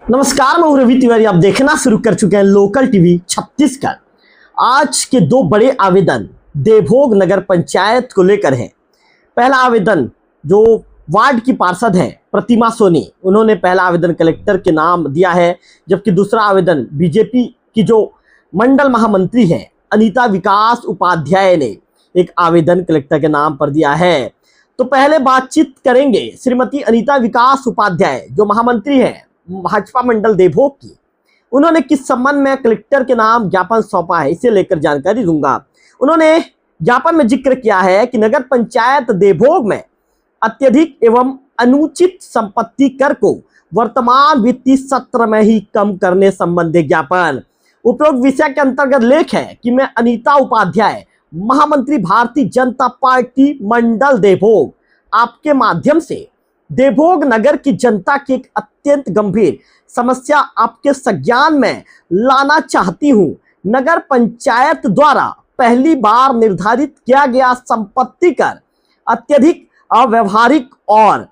नमस्कार, मैं रवि तिवारी। आप देखना शुरू कर चुके हैं लोकल टीवी छत्तीसगढ़। आज के दो बड़े आवेदन देवभोग नगर पंचायत को लेकर हैं। पहला आवेदन जो वार्ड की पार्षद हैं प्रतिमा सोनी, उन्होंने पहला आवेदन कलेक्टर के नाम दिया है, जबकि दूसरा आवेदन बीजेपी की जो मंडल महामंत्री हैं अनीता विकास उपाध्याय ने एक आवेदन कलेक्टर के नाम पर दिया है। तो पहले बातचीत करेंगे श्रीमती अनीता विकास उपाध्याय जो महामंत्री हैं भाजपा मंडल देवभोग की। उन्होंने किस संबंध में कलेक्टर के नाम ज्ञापन सौंपा है, इसे लेकर जानकारी दूंगा। उन्होंने ज्ञापन में जिक्र किया है कि नगर पंचायत देवभोग में अत्यधिक एवं अनुचित संपत्ति कर को वर्तमान वित्तीय सत्र में ही कम करने संबंधी ज्ञापन। उपरोक्त विषय के अंतर्गत लेख है कि मैं अनीता उपाध्याय महामंत्री भारतीय जनता पार्टी मंडल देवभोग आपके माध्यम से देवभोग नगर की जनता की एक अत्यंत गंभीर समस्या आपके संज्ञान में लाना चाहती हूं। नगर पंचायत द्वारा पहली बार निर्धारित किया गया संपत्ति कर अत्यधिक अव्यवहारिक और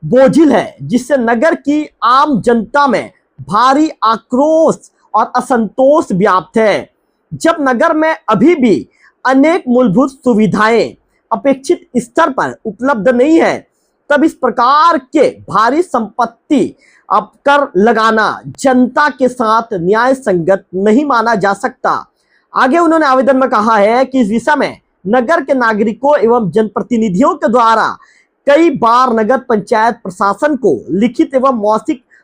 बोझिल है, जिससे नगर की आम जनता में भारी आक्रोश और असंतोष व्याप्त है। जब नगर में अभी भी अनेक मूलभूत सुविधाएं अपेक्षित स्तर पर उपलब्ध नहीं है, तब इस प्रकार के भारी संपत्ति अब कर लगाना जनता के साथ न्याय संगत नहीं माना जा सकता। आगे उन्होंने आवेदन में कहा है कि इस विषय में नगर के नागरिकों एवं जनप्रतिनिधियों के द्वारा कई बार नगर पंचायत प्रशासन को लिखित एवं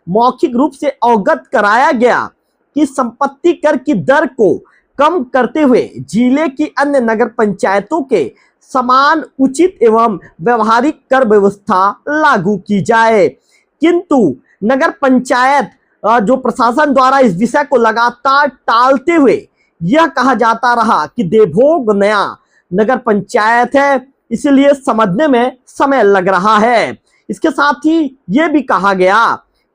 मौखिक रूप से अवगत कराया गया कि संपत्ति कर की दर को कम करते हुए जिले की अन्य नगर पंचायतों के समान उचित एवं व्यवहारिक कर व्यवस्था लागू की जाए, किंतु नगर पंचायत जो प्रशासन द्वारा इस विषय को लगातार टालते हुए यह कहा जाता रहा कि देवभोग नया नगर पंचायत है, इसलिए समझने में समय लग रहा है। इसके साथ ही यह भी कहा गया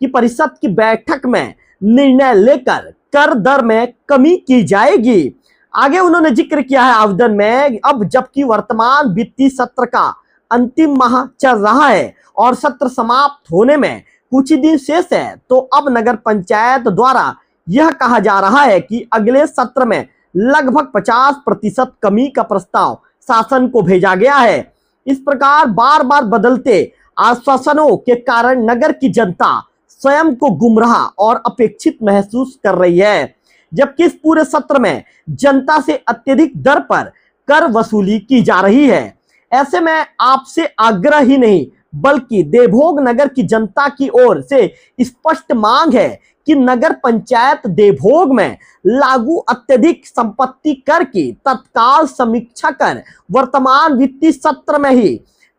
कि परिषद की बैठक में निर्णय लेकर कर दर में कमी की जाएगी। आगे उन्होंने जिक्र किया है आवेदन में, अब जबकि वर्तमान वित्तीय सत्र का अंतिम माह चल रहा है और सत्र समाप्त होने में कुछ ही दिन शेष है, तो अब नगर पंचायत द्वारा यह कहा जा रहा है कि अगले सत्र में लगभग 50% कमी का प्रस्ताव शासन को भेजा गया है। इस प्रकार बार बार बदलते आश्वासनों के कारण नगर की जनता स्वयं को गुमराह और अपेक्षित महसूस कर रही है, जबकि इस पूरे सत्र में जनता से अत्यधिक दर पर कर वसूली की जा रही है। ऐसे में आपसे आग्रह ही नहीं बल्कि देवभोग नगर की जनता की ओर से स्पष्ट मांग है कि नगर पंचायत देवभोग में लागू अत्यधिक संपत्ति कर की तत्काल समीक्षा कर वर्तमान वित्तीय सत्र में ही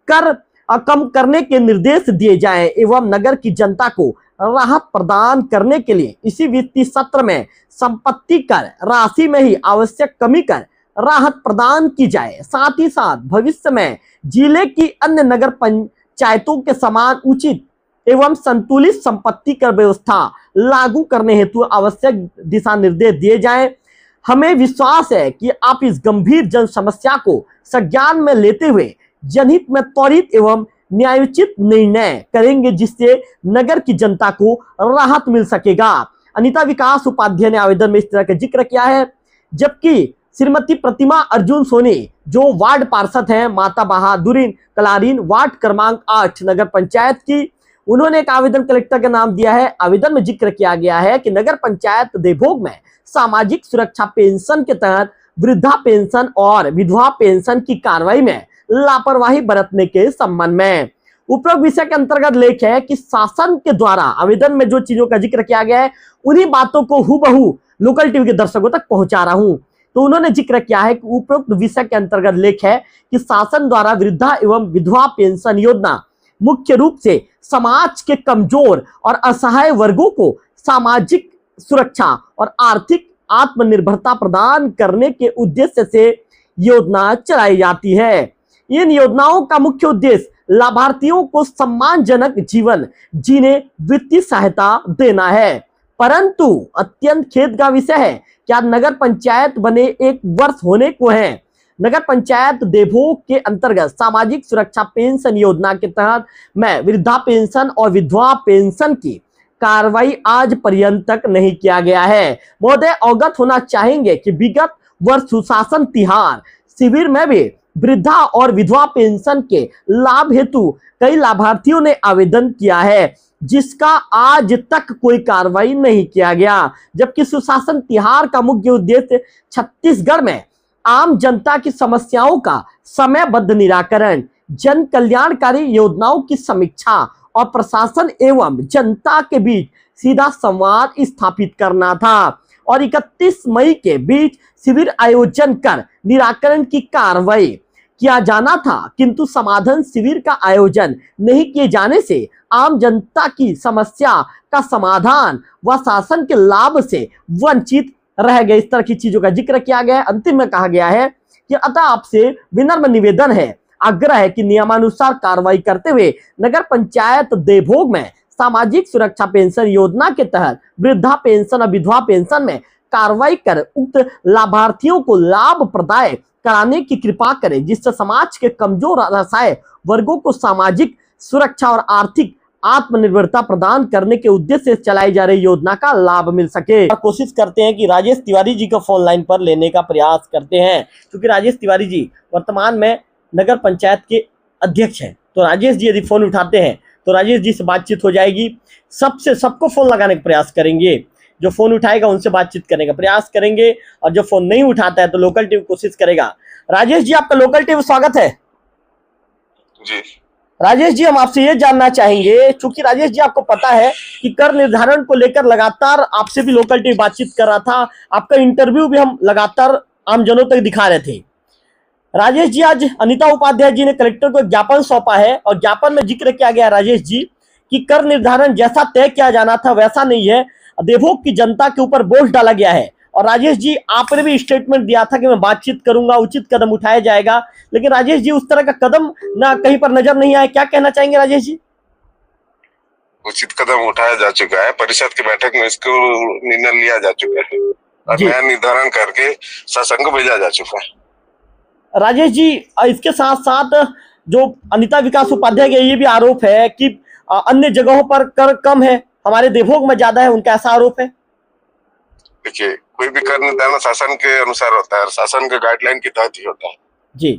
कर कम करने के निर्देश दिए जाएं एवं नगर की जनता को राहत प्रदान करने के लिए इसी वित्तीय सत्र में संपत्ति कर राशि में ही आवश्यक कमी कर राहत प्रदान की जाए। साथ ही साथ भविष्य में जिले की अन्य नगर पंचायतों के समान उचित एवं संतुलित संपत्ति कर व्यवस्था लागू करने हेतु आवश्यक दिशा निर्देश दिए जाएं। हमें विश्वास है कि आप इस गंभीर जन समस्या को संज्ञान में लेते हुए जनहित में त्वरित एवं न्यायोचित निर्णय करेंगे, जिससे नगर की जनता को राहत मिल सकेगा। अनीता विकास उपाध्याय ने आवेदन में इस तरह का जिक्र किया है, जबकि श्रीमती प्रतिमा अर्जुन सोनी जो वार्ड पार्षद हैं माता बहादुरीन कलारीन वार्ड क्रमांक 8 नगर पंचायत की, उन्होंने एक आवेदन कलेक्टर का नाम दिया है। आवेदन में जिक्र किया गया है कि नगर पंचायत देवभोग में सामाजिक सुरक्षा पेंशन के तहत वृद्धा पेंशन और विधवा पेंशन की कार्रवाई में लापरवाही बरतने के संबंध में उपरोक्त विषय के अंतर्गत लेख है कि शासन के द्वारा आवेदन में जो चीजों का जिक्र किया गया है उन्हीं बातों को हूबहू लोकल टीवी के दर्शकों तक पहुंचा रहा हूं। तो उन्होंने जिक्र किया है कि उपरोक्त विषय के अंतर्गत लेख है कि शासन द्वारा वृद्धा एवं विधवा पेंशन योजना मुख्य रूप से समाज के कमजोर और असहाय वर्गों को सामाजिक सुरक्षा और आर्थिक आत्मनिर्भरता प्रदान करने के उद्देश्य से योजना चलाई जाती है। इन योजनाओं का मुख्य उद्देश्य लाभार्थियों को सम्मानजनक जीवन जीने वित्तीय सहायता देना है, परंतु अत्यंत खेद का विषय है कि आज नगर पंचायत बने 1 वर्ष होने को है। नगर पंचायत देवभोग के अंतर्गत सामाजिक सुरक्षा पेंशन योजना के तहत मैं वृद्धा पेंशन और विधवा पेंशन की कार्रवाई आज पर्यंत तक नहीं किया गया है। महोदय अवगत होना चाहेंगे कि विगत वर्ष सुशासन तिहार शिविर में भी वृद्धा और विधवा पेंशन के लाभ हेतु कई लाभार्थियों ने आवेदन किया है, जिसका आज तक कोई कार्रवाई नहीं किया गया। जबकि सुशासन तिहार का मुख्य उद्देश्य छत्तीसगढ़ में आम जनता की समस्याओं का समयबद्ध निराकरण, जन कल्याणकारी योजनाओं की समीक्षा और प्रशासन एवं जनता के बीच सीधा संवाद स्थापित करना था और 31 मई के बीच शिविर आयोजन कर निराकरण की कार्रवाई किया जाना था, किंतु समाधान शिविर का आयोजन नहीं किए जाने से आम जनता की समस्या का समाधान व शासन के लाभ से वंचित रह गए। इस तरह की चीजों का जिक्र किया गया है। अंतिम में कहा गया है कि अतः आपसे विनम्र निवेदन है, आग्रह है कि नियमानुसार कार्रवाई करते हुए नगर पंचायत देवभोग में सामाजिक सुरक्षा पेंशन योजना के तहत वृद्धा पेंशन और विधवा पेंशन में कार्रवाई कर उक्त लाभार्थियों को लाभ प्रदाय कराने की कृपा करें, जिससे समाज के कमजोर असहाय वर्गों को सामाजिक सुरक्षा और आर्थिक आत्मनिर्भरता प्रदान करने के उद्देश्य से चलाई जा रही योजना का लाभ मिल सके। कोशिश करते हैं कि राजेश तिवारी जी को फोन लाइन पर लेने का प्रयास करते हैं, क्योंकि राजेश तिवारी जी वर्तमान में नगर पंचायत के अध्यक्ष हैं। तो राजेश जी यदि फोन उठाते हैं तो राजेश जी से बातचीत हो जाएगी। सबको फोन लगाने का प्रयास करेंगे, जो फोन उठाएगा उनसे बातचीत करने का प्रयास करेंगे, और जो फोन नहीं उठाता है तो लोकल टीवी कोशिश करेगा। राजेश जी, आपका लोकल टीवी स्वागत है। जी राजेश जी, हम आपसे ये जानना चाहेंगे, चूंकि राजेश जी आपको पता है कि कर निर्धारण को लेकर लगातार आपसे भी लोकल टीवी बातचीत कर रहा था, आपका इंटरव्यू भी हम लगातार आमजनों तक दिखा रहे थे। राजेश जी, आज अनीता उपाध्याय जी ने कलेक्टर को एक ज्ञापन सौंपा है और ज्ञापन में जिक्र किया गया राजेश जी कि कर निर्धारण जैसा तय किया जाना था वैसा नहीं है, देवभोग की जनता के ऊपर बोझ डाला गया है। और राजेश जी, आपने भी स्टेटमेंट दिया था कि मैं बातचीत करूंगा, उचित कदम उठाया जाएगा, लेकिन राजेश जी उस तरह का कदम ना कहीं पर नजर नहीं आया। क्या कहना चाहेंगे राजेश जी? उचित कदम उठाया जा चुका है, परिषद की बैठक में इसको निर्णय लिया जा चुका है और नया निर्धारण करके शासन को भेजा जा चुका है। राजेश जी, इसके साथ साथ जो अनीता विकास उपाध्याय का ये भी आरोप है कि अन्य जगहों पर कर कम है, हमारे देवभोग में ज्यादा है, उनका ऐसा आरोप है। देखिए, कोई भी कर निर्धारण शासन के अनुसार होता है और शासन के गाइडलाइन के तहत ही होता है जी।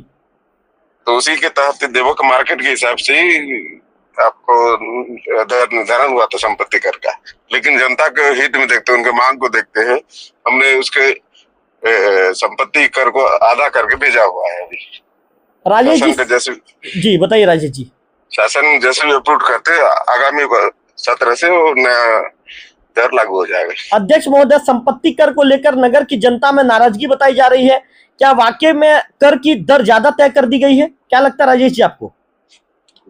तो उसी के तहत देवभोग मार्केट के हिसाब से ही आपको दर निर्धारण हुआ था संपत्ति कर का, लेकिन जनता के हित में देखते उनके मांग को देखते हैं हमने उसके संपत्ति कर को आधा करके भेजा हुआ है अभी। राजेश जी जैसे जी बताइए राजेश जी। शासन जैसे अप्रूव करते आगामी सत्र से वो नया दर लागू हो जाएगा। अध्यक्ष महोदय, संपत्ति कर को लेकर नगर की जनता में नाराजगी बताई जा रही है, क्या वाकई में कर की दर ज्यादा तय कर दी गई है? क्या लगता है राजेश जी आपको?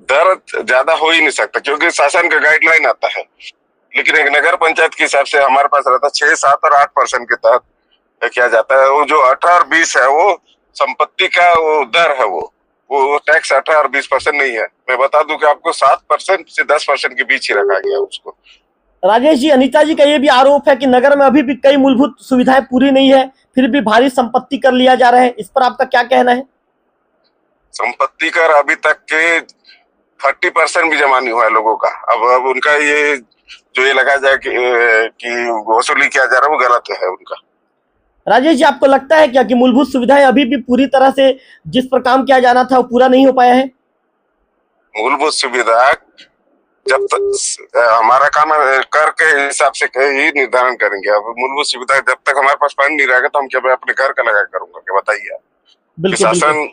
दर ज्यादा हो ही नहीं सकता क्योंकि शासन का गाइडलाइन आता है, लेकिन एक नगर पंचायत के हिसाब से हमारे पास रहता है 6, 7 और 8% के तहत किया जाता है। वो जो 18 और 20 है वो संपत्ति का वो दर है, वो टैक्स 18 और 20% नहीं है। मैं बता दूं कि आपको 7% से 10% के बीच ही रखा गया उसको। राजेश जी, अनीता जी का ये भी आरोप है कि नगर में अभी भी कई मूलभूत सुविधाएं पूरी नहीं है, फिर भी भारी संपत्ति कर लिया जा रहा है, इस पर आपका क्या कहना है? संपत्ति कर अभी तक के 30% भी जमा नहीं हुआ है लोगों का। अब उनका ये जो ये लगा जाए कि वसूली किया जा रहा है वो गलत है उनका। राजेश जी, आपको लगता है क्या कि मूलभूत सुविधाएं अभी भी पूरी तरह से जिस पर काम किया जाना था वो पूरा नहीं हो पाया है? मूलभूत सुविधा जब तक हमारा काम कर के हिसाब से ही निर्धारण करेंगे। अब मूलभूत सुविधा जब तक हमारे पास फंड नहीं रहेगा तो हम क्या अपने घर का लगा करूंगा क्या? बताइए आप। शासन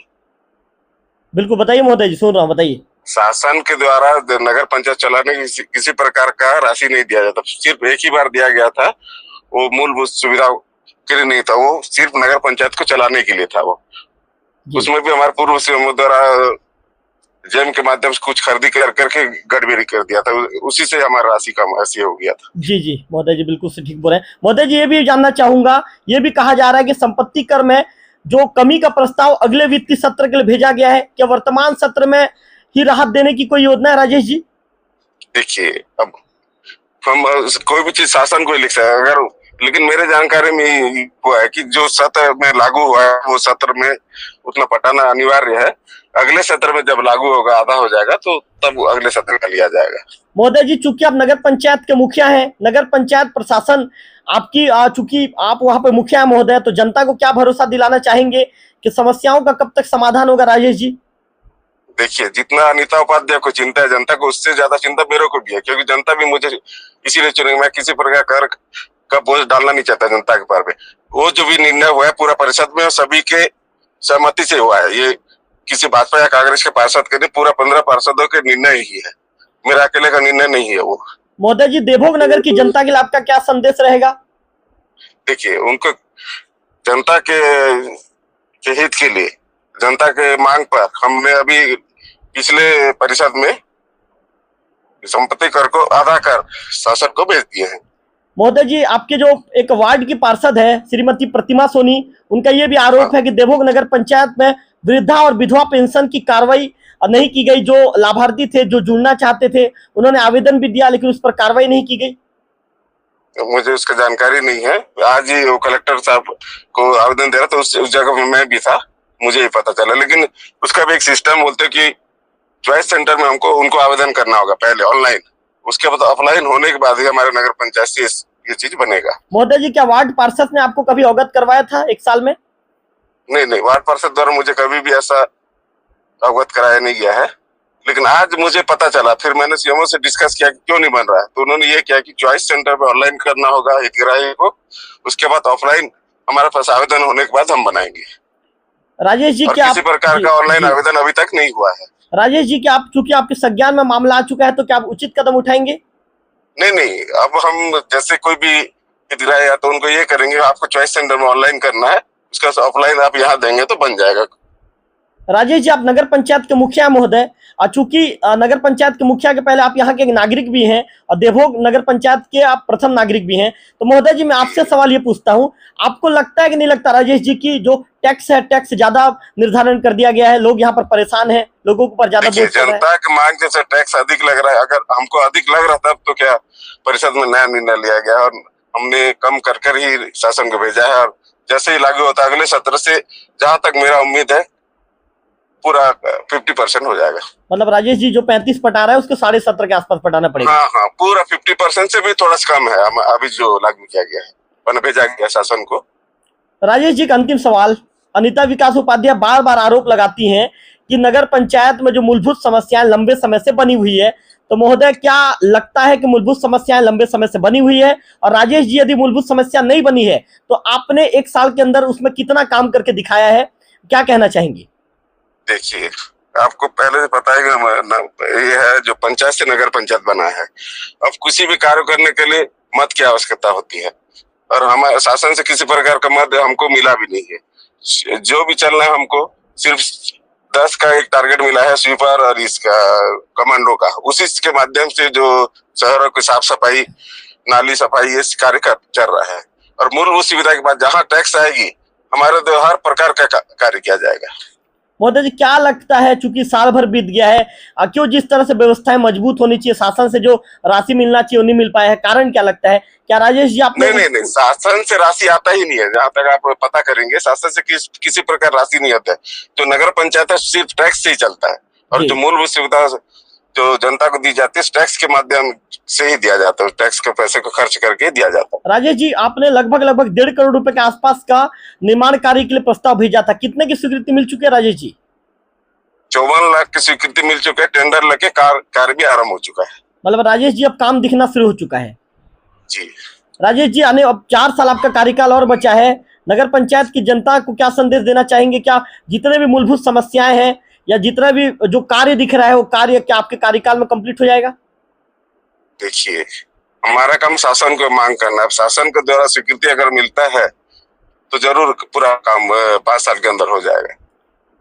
बिल्कुल बताइए महोदय जी, सुन रहा हूँ, बताइए। शासन के द्वारा नगर पंचायत चलाने की किसी प्रकार का राशि नहीं दिया जाता, सिर्फ एक ही बार दिया गया था, वो मूलभूत सुविधा के लिए नहीं था, वो सिर्फ नगर पंचायत को चलाने के लिए था। वो उसमें भी हमारे पूर्व से द्वारा जेम के माध्यम से कुछ खरीदी करके गड़बड़ी कर दिया था, उसी से हमारा राशि कम ऐसी हो गया था। जी जी महोदय जी, बिल्कुल से ठीक बोल रहे हैं। महोदय जी, ये भी जानना चाहूंगा, ये भी कहा जा रहा है कि संपत्ति कर में जो कमी का प्रस्ताव अगले वित्तीय सत्र के लिए भेजा गया है, क्या वर्तमान सत्र में ही राहत देने की कोई योजना है राजेश जी? देखिए, अब हम कोई भी चीज शासन को ही लिख सकते हैं अगर, लेकिन मेरे जानकारी में वो है कि जो सत्र में लागू हुआ है वो सत्र में उतना पटाना अनिवार्य है। अगले सत्र में जब लागू होगा, आधा हो जाएगा, तो तब अगले सत्र का लिया जाएगा। महोदय जी, चूंकि आप नगर पंचायत के मुखिया हैं, नगर पंचायत प्रशासन आपकी चूंकि आप वहां पे मुखिया हैं महोदय, तो जनता को क्या भरोसा दिलाना चाहेंगे कि समस्याओं का कब तक समाधान होगा राजेश जी? देखिए, जितना अनिता उपाध्याय को चिंता है जनता को, उससे ज्यादा चिंता मेरे को भी है, क्योंकि जनता भी मुझे इसीलिए चुनेगी। मैं किसी प्रकार कर का बोझ डालना नहीं चाहता जनता के पर पे। वो जो भी निर्णय हुआ है पूरा परिषद में सभी के सहमति से हुआ है। ये किसी भाजपा या कांग्रेस के पार्षद के नहीं, पूरा 15 पार्षदों के निर्णय ही है, मेरा अकेले का निर्णय नहीं है वो। महोदय जी, देवभोग नगर की जनता के लिए आपका क्या संदेश रहेगा? देखिए, उनको जनता के हित के लिए, जनता के मांग पर हमने अभी पिछले परिषद में संपत्ति कर को आधा कर शासक को भेज दिए हैं। महोदय जी, आपके जो एक वार्ड की पार्षद है श्रीमती प्रतिमा सोनी, उनका ये भी आरोप है कि देवभोग नगर पंचायत में वृद्धा और विधवा पेंशन की कार्रवाई नहीं की गई। जो लाभार्थी थे, जो जुड़ना चाहते थे, उन्होंने आवेदन भी दिया, लेकिन उस पर कार्रवाई नहीं की गई। मुझे उसका जानकारी नहीं है। आज ही वो कलेक्टर साहब को आवेदन दे रहा था, उस जगह में मैं भी था, मुझे ही पता चला। लेकिन उसका भी एक सिस्टम बोलते कि चॉइस सेंटर में हमको उनको आवेदन करना होगा पहले ऑनलाइन, उसके बाद ऑफलाइन होने के बाद ही हमारे नगर पंचायत से ये चीज बनेगा। महोदय जी, क्या वार्ड पार्षद ने आपको कभी अवगत करवाया था एक साल में? नहीं, वार्ड पार्षद द्वारा मुझे कभी भी ऐसा अवगत कराया नहीं गया है। लेकिन आज मुझे पता चला, फिर मैंने सीएमओ से डिस्कस किया कि क्यों नहीं बन रहा है, तो उन्होंने ये किया कि चॉइस सेंटर पे ऑनलाइन करना होगा हितग्राही को, उसके बाद ऑफलाइन हमारे पास आवेदन होने के बाद हम बनाएंगे। राजेश जी, क्या किसी प्रकार का ऑनलाइन आवेदन अभी तक नहीं हुआ है। राजेश जी, क्या आप चूंकि आपके संज्ञान में मामला आ चुका है, तो क्या आप उचित कदम उठाएंगे? नहीं, अब हम जैसे कोई भी हितग्राही है तो उनको ये करेंगे, आपको चॉइस सेंटर में ऑनलाइन करना है, उसका ऑफलाइन आप यहाँ देंगे तो बन जाएगा। राजेश जी, आप नगर पंचायत के मुखिया महोदय, और चूंकि नगर पंचायत के मुखिया के पहले आप यहाँ के एक नागरिक भी हैं और देवभोग नगर पंचायत के आप प्रथम नागरिक भी हैं, तो महोदय जी मैं आपसे सवाल ये पूछता हूँ, आपको लगता है कि नहीं लगता राजेश जी की जो टैक्स है, टैक्स ज्यादा निर्धारण कर दिया गया है, लोग यहाँ पर परेशान है, लोगों के ऊपर ज्यादा बोझ पड़ रहा है? जनता की मांग जैसे टैक्स अधिक लग रहा है, अगर हमको अधिक लग रहा था तो क्या परिषद में नया निर्णय लिया गया और हमने कम कर ही शासन को भेजा है, और जैसे ही लागू होता है अगले सत्र से, जहां तक मेरा उम्मीद है पूरा 50% हो जाएगा। मतलब राजेश जी, जो 35 पटा रहा है उसको 17.5 के आसपास पटाना पड़ेगा। हाँ, पूरा 50% से भी थोड़ा कम है अभी जो लागू किया गया है, भेजा गया शासन को। राजेश जी, का अंतिम सवाल, अनिता विकास उपाध्याय बार बार आरोप लगाती हैं कि नगर पंचायत में जो मूलभूत समस्याएं लंबे समय से बनी हुई है, तो महोदय क्या लगता है कि मूलभूत समस्याएं लंबे समय से बनी हुई है? और राजेश जी, यदि मूलभूत समस्या नहीं बनी है तो आपने एक साल के अंदर उसमें कितना काम करके दिखाया है, क्या कहना चाहेंगे? देखिए, आपको पहले से पता है कि ये है जो पंचायत से नगर पंचायत बना है। अब किसी भी कार्य करने के लिए मत की आवश्यकता होती है, और हमारे शासन से किसी प्रकार का मत हमको मिला भी नहीं है। जो भी चलना है हमको सिर्फ 10 का एक टारगेट मिला है स्वीपर और इसका कमांडो का, उसी के माध्यम से जो शहरों की साफ सफाई, नाली सफाई, ये कार्य चल रहा है। और मूलभूत सुविधा के बाद जहाँ टैक्स आएगी, हमारे तो हर प्रकार का कार्य किया जाएगा। महोदय जी, क्या लगता है, चूंकि साल भर बीत गया है, क्यों जिस तरह से व्यवस्थाएं मजबूत होनी चाहिए, शासन से जो राशि मिलना चाहिए वो नहीं मिल पाया है, कारण क्या लगता है? क्या राजेश जी आपने? नहीं, शासन से राशि आता ही नहीं है। जहाँ तक आप पता करेंगे, शासन से किसी प्रकार राशि नहीं आता है। जो नगर पंचायत है सिर्फ टैक्स से ही चलता है, और जो मूलभूत सुविधा जो जनता को दी जाती है टैक्स के माध्यम से ही दिया जाता है, टैक्स के पैसे को खर्च करके दिया जाता है। राजेश जी, आपने लगभग 1.5 करोड़ रुपए के आसपास का निर्माण कार्य के लिए प्रस्ताव भेजा था, कितने की स्वीकृति मिल चुकी है राजेश जी? 54 लाख की स्वीकृति मिल चुका है, टेंडर लगे, कार्य भी आरंभ हो चुका है। मतलब राजेश जी, अब काम दिखना शुरू हो चुका है जी। राजेश जी, आने अब 4 साल आपका कार्यकाल और बचा है, नगर पंचायत की जनता को क्या संदेश देना चाहेंगे? क्या जितने भी मूलभूत समस्याएं हैं या जितना भी जो कार्य दिख रहा है वो कार्य क्या आपके कार्यकाल में कंप्लीट हो जाएगा? देखिए, हमारा काम शासन को मांग करना है। शासन के द्वारा स्वीकृति अगर मिलता है तो जरूर पूरा काम 5 साल के अंदर हो जाएगा।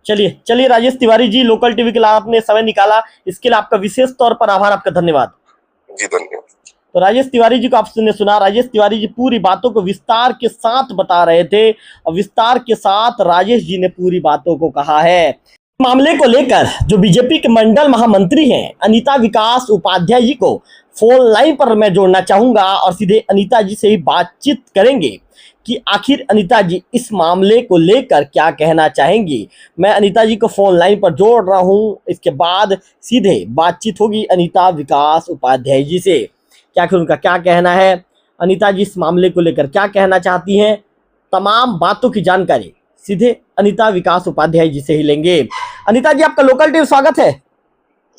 चलिए राजेश तिवारी जी, लोकल टीवी के लिए आपने समय निकाला, इसके लिए आपका विशेष तौर पर आभार, आपका धन्यवाद। जी धन्यवाद। तो राजेश तिवारी जी को आपने सुना, राजेश तिवारी जी पूरी बातों को विस्तार के साथ बता रहे थे, और विस्तार के साथ राजेश जी ने पूरी बातों को कहा है। मामले को लेकर जो बीजेपी के मंडल महामंत्री हैं अनिता विकास उपाध्याय जी को फोन लाइन पर मैं जोड़ना चाहूंगा और सीधे अनिता जी से ही बातचीत करेंगे कि आखिर अनीता जी इस मामले को लेकर क्या कहना चाहेंगी। मैं अनीता जी को फोन लाइन पर जोड़ रहा हूं, इसके बाद सीधे बातचीत होगी अनीता विकास उपाध्याय जी से। क्या उनका क्या कहना है, अनीता जी इस मामले को लेकर क्या कहना चाहती हैं, तमाम बातों की जानकारी सीधे अनीता विकास उपाध्याय जी से ही लेंगे। अनीता जी, आपका लोकल टीवी स्वागत है।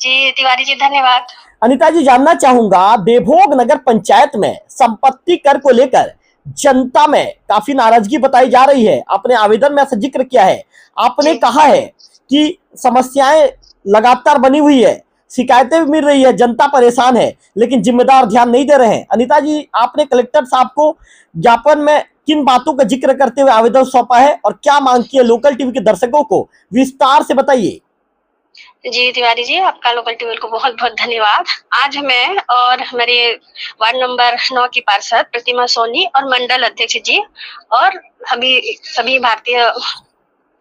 जी तिवारी जी, धन्यवाद। अनीता जी, जानना चाहूंगा, देवभोग नगर पंचायत में संपत्ति कर को लेकर जनता में काफी नाराजगी बताई जा रही है। आपने आवेदन में ऐसा जिक्र किया है, आपने कहा है कि समस्याएं लगातार बनी हुई है, शिकायतें भी मिल रही है, जनता परेशान है, लेकिन जिम्मेदार ध्यान नहीं दे रहे हैं। अनीता जी, आपने कलेक्टर साहब को ज्ञापन में किन बातों का जिक्र करते हुए आवेदन सौंपा है और क्या मांग की है लोकल टीवी के दर्शकों को, विस्तार से बताइए। जी तिवारी जी, आपका लोकल टीवी को बहुत बहुत धन्यवाद। आज मैं और मेरे वार्ड नंबर 9 की पार्षद प्रतिमा सोनी और मंडल अध्यक्ष जी और सभी भारतीय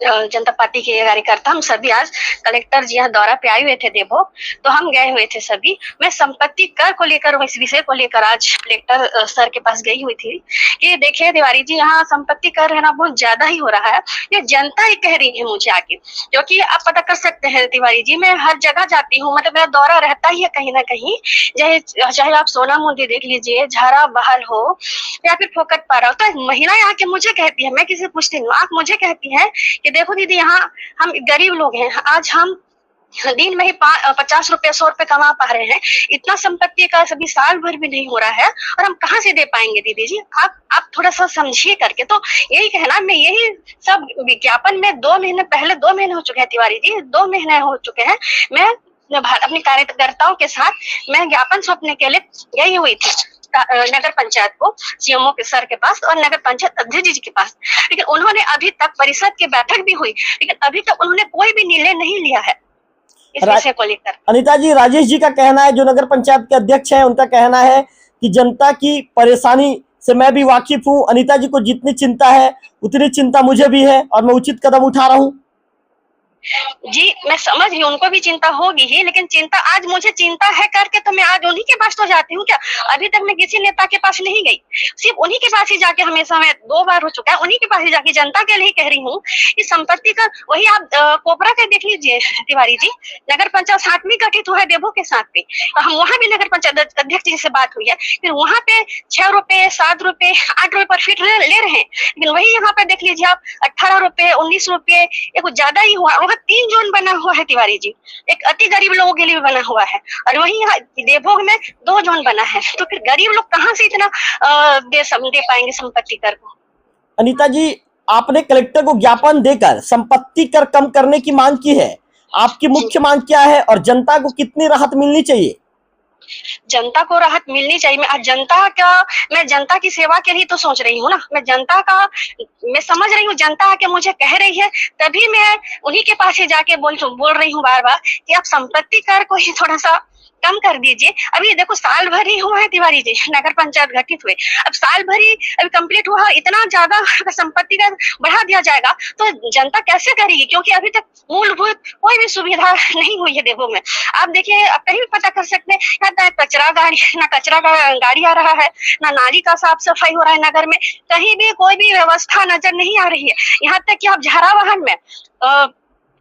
जनता पार्टी के कार्यकर्ता, हम सभी आज कलेक्टर जी यहाँ दौरा पे आए हुए थे देवभोग, तो हम गए हुए थे सभी। मैं संपत्ति कर को लेकर, इस विषय को लेकर आज कलेक्टर सर के पास गई हुई थी कि देखिए तिवारी जी, यहाँ संपत्ति कर है ना बहुत ज्यादा ही हो रहा है, ये जनता ही कह रही है मुझे आके, क्योंकि आप पता कर सकते हैं तिवारी जी, मैं हर जगह जाती हूँ, मतलब मेरा दौरा रहता ही है कहीं ना कहीं, चाहे आप सोना मुंदी देख लीजिए, झारा बहाल हो या फिर फोकट पारा हो, तो महिलाएं आके मुझे कहती है, मैं किसी पूछती नहीं, आप मुझे कहती है कि देखो दीदी, यहाँ हम गरीब लोग हैं, आज हम दिन में ही 50 रुपए 100 रुपए कमा पा रहे हैं, इतना संपत्ति का सभी साल भर भी नहीं हो रहा है, और हम कहाँ से दे पाएंगे दीदी जी, आप थोड़ा सा समझिए करके। तो यही कहना, मैं यही सब विज्ञापन में 2 महीने हो चुके हैं तिवारी जी, 2 महीने हो चुके हैं, मैं अपने कार्यकर्ताओं के साथ मैं ज्ञापन सौंपने के लिए गई हुई थी नगर पंचायत को, सीएमओ के सर के पास और नगर पंचायत अध्यक्ष जी के पास, लेकिन उन्होंने अभी तक, परिषद की बैठक भी हुई, लेकिन अभी तक उन्होंने कोई भी निर्णय नहीं लिया है इस विषय को लेकर। अनीता जी, राजेश जी का कहना है, जो नगर पंचायत के अध्यक्ष है, उनका कहना है कि जनता की परेशानी से मैं भी वाकिफ हूँ, अनीता जी को जितनी चिंता है उतनी चिंता मुझे भी है और मैं उचित कदम उठा रहा हूँ। जी मैं समझ रही हूँ, उनको भी चिंता होगी ही, लेकिन चिंता आज मुझे चिंता है करके तो मैं आज उन्हीं के पास तो जाती हूँ क्या? अभी तक मैं किसी नेता के पास नहीं गई, सिर्फ उन्हीं के पास ही जाके, हमेशा मैं 2 बार हो चुका है, उन्हीं के पास ही जाके जनता के लिए कह रही हूँ कि संपत्ति का, वही आप कोपरा का देख लीजिए तिवारी जी, नगर पंचायत 7वीं गठित हुआ है देवभोग के साथ पे, हम वहाँ भी नगर पंचायत अध्यक्ष जी से बात हुई है, फिर वहाँ पे 6 रुपए 7 रुपए 8 रुपए पर फीट ले रहे हैं, लेकिन वही यहाँ पे देख लीजिए आप 18 रुपए 19 रुपए, ये कुछ ज्यादा ही हुआ। 3 जोन बना हुआ है तिवारी जी, एक अति गरीब लोगों के लिए भी बना हुआ है, और वहीं देवभोग में 2 जोन बना है, तो फिर गरीब लोग कहाँ से इतना दे पाएंगे संपत्ति कर को। अनीता जी, आपने कलेक्टर को ज्ञापन देकर संपत्ति कर कम करने की मांग की है, आपकी मुख्य मांग क्या है और जनता को कितनी राहत मिलनी चाहिए? जनता को राहत मिलनी चाहिए। मैं जनता की सेवा के लिए तो सोच रही हूँ ना, मैं समझ रही हूँ, जनता आके मुझे कह रही है, तभी मैं उन्हीं के पास ही जाके बोल रही हूँ बार बार कि आप संपत्ति कर को ही थोड़ा सा कम कर दीजिए। अभी देखो साल भर ही हुआ है तिवारी जी, नगर पंचायत गठित हुए, अब साल भर ही अभी कंप्लीट हुआ, इतना ज्यादा संपत्ति का बढ़ा दिया जाएगा तो जनता कैसे करेगी, क्योंकि अभी तक मूलभूत कोई भी सुविधा नहीं हुई है देवभोग में। आप देखिए, आप कहीं भी पता कर सकते हैं, ना कचरा का गाड़ी आ रहा है, ना नाली का साफ सफाई हो रहा है नगर में, कहीं भी कोई भी व्यवस्था नजर नहीं आ रही है। यहाँ तक कि आप झारावाहन में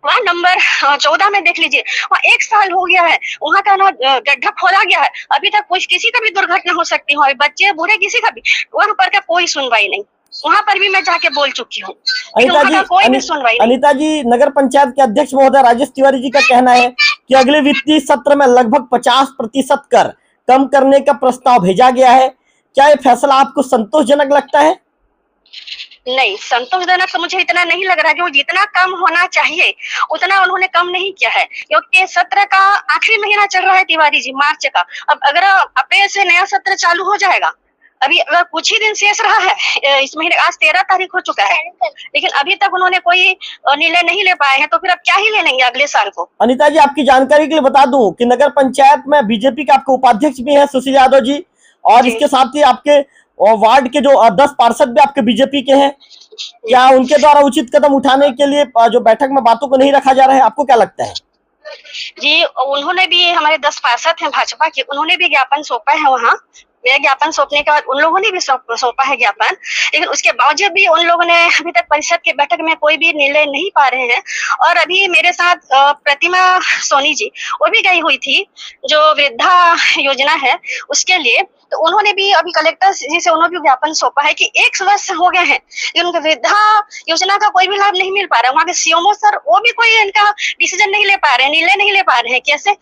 वार्ड नंबर 14 में देख लीजिए, वहाँ 1 साल हो गया है, वहाँ का ना गड्ढा खोदा गया है, अभी तक किसी का भी दुर्घटना हो सकती है, बच्चे बूढ़े किसी का भी, वहाँ पर का कोई सुनवाई नहीं, वहाँ पर भी मैं जाके बोल चुकी हूँ, कोई भी सुनवाई नहीं। अनीता जी, नगर पंचायत के अध्यक्ष महोदय राजेश तिवारी जी का कहना है कि अगले वित्तीय सत्र में लगभग 50% कर कम करने का प्रस्ताव भेजा गया है, क्या ये फैसला आपको संतोषजनक लगता है? नहीं, संतोषजनक तो मुझे इतना नहीं लग रहा, क्योंकि जितना कम होना चाहिए उतना उन्होंने कम नहीं किया है, क्योंकि सत्र का आखिरी महीना चल रहा है तिवारी जी, मार्च का। अब अगर अप्रैल से नया सत्र चालू हो जाएगा, अभी अगर कुछ ही दिन शेष रहा है इस महीने, आज 13 तारीख हो चुका है, लेकिन अभी तक उन्होंने कोई निर्णय नहीं ले पाए हैं, तो फिर अब क्या ही ले लेंगे अगले साल को। अनीता जी, आपकी जानकारी के लिए बता दूं कि नगर पंचायत में बीजेपी के आपके उपाध्यक्ष भी है सुशील यादव जी, और इसके साथ ही आपके वार्ड के जो 10 पार्षद भी आपके बीजेपी के हैं, क्या उनके द्वारा उचित कदम उठाने के लिए जो बैठक में बातों को नहीं रखा जा रहा है, आपको क्या लगता है? जी, उन्होंने भी, हमारे 10 पार्षद हैं भाजपा के, उन्होंने भी ज्ञापन सौंपा है वहाँ मेरा ज्ञापन सौंपने के बाद उन लोगों ने भी सौंपा है ज्ञापन, लेकिन उसके बावजूद भी उन लोगों ने अभी तक परिषद की बैठक में कोई भी निर्णय नहीं पा रहे हैं। और अभी मेरे साथ प्रतिमा सोनी जी, वो भी गई हुई थी जो वृद्धा योजना है उसके लिए, तो उन्होंने भी अभी कलेक्टर जी से उन्होंने भी ज्ञापन सौंपा है कि 1 वर्ष हो गए हैं लेकिन उनको वृद्धा योजना का कोई भी लाभ नहीं मिल पा रहा है। वहाँ के सीएमओ सर वो भी कोई इनका डिसीजन नहीं ले पा रहे हैं, निर्णय नहीं ले पा रहे हैं। कैसे